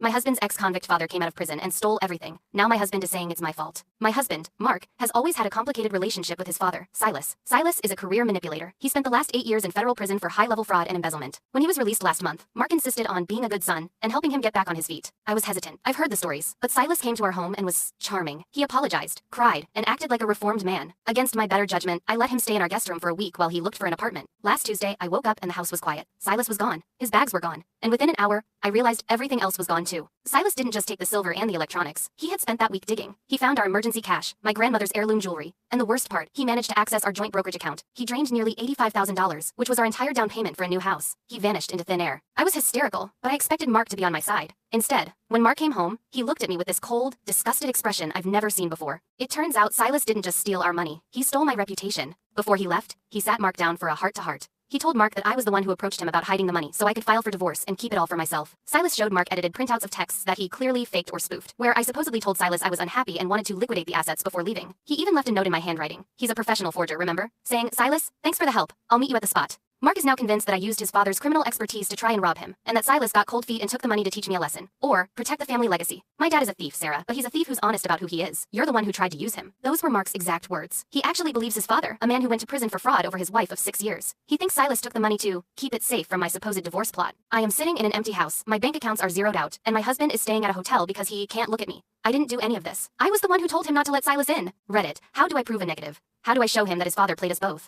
My husband's ex-convict father came out of prison and stole everything. Now my husband is saying it's my fault. My husband, Mark, has always had a complicated relationship with his father, Silas. Silas is a career manipulator. He spent the last 8 years in federal prison for high-level fraud and embezzlement. When he was released last month, Mark insisted on being a good son and helping him get back on his feet. I was hesitant. I've heard the stories, but Silas came to our home and was charming. He apologized, cried, and acted like a reformed man. Against my better judgment, I let him stay in our guest room for a week while he looked for an apartment. Last Tuesday, I woke up and the house was quiet. Silas was gone. His bags were gone. And within an hour, I realized everything else was gone too. Silas didn't just take the silver and the electronics. He had spent that week digging. He found our emergency cash, my grandmother's heirloom jewelry, and the worst part, he managed to access our joint brokerage account. He drained nearly $85,000, which was our entire down payment for a new house. He vanished into thin air. I was hysterical, but I expected Mark to be on my side. Instead, when Mark came home, he looked at me with this cold, disgusted expression I've never seen before. It turns out Silas didn't just steal our money. He stole my reputation. Before he left, he sat Mark down for a heart-to-heart. He told Mark that I was the one who approached him about hiding the money so I could file for divorce and keep it all for myself. Silas showed Mark edited printouts of texts that he clearly faked or spoofed, where I supposedly told Silas I was unhappy and wanted to liquidate the assets before leaving. He even left a note in my handwriting. He's a professional forger, remember? Saying, "Silas, thanks for the help. I'll meet you at the spot." Mark is now convinced that I used his father's criminal expertise to try and rob him, and that Silas got cold feet and took the money to teach me a lesson. Or, protect the family legacy. My dad is a thief, Sarah, but he's a thief who's honest about who he is. You're the one who tried to use him. Those were Mark's exact words. He actually believes his father, a man who went to prison for fraud over his wife of 6 years. He thinks Silas took the money to keep it safe from my supposed divorce plot. I am sitting in an empty house, my bank accounts are zeroed out, and my husband is staying at a hotel because he can't look at me. I didn't do any of this. I was the one who told him not to let Silas in. Reddit, how do I prove a negative? How do I show him that his father played us both?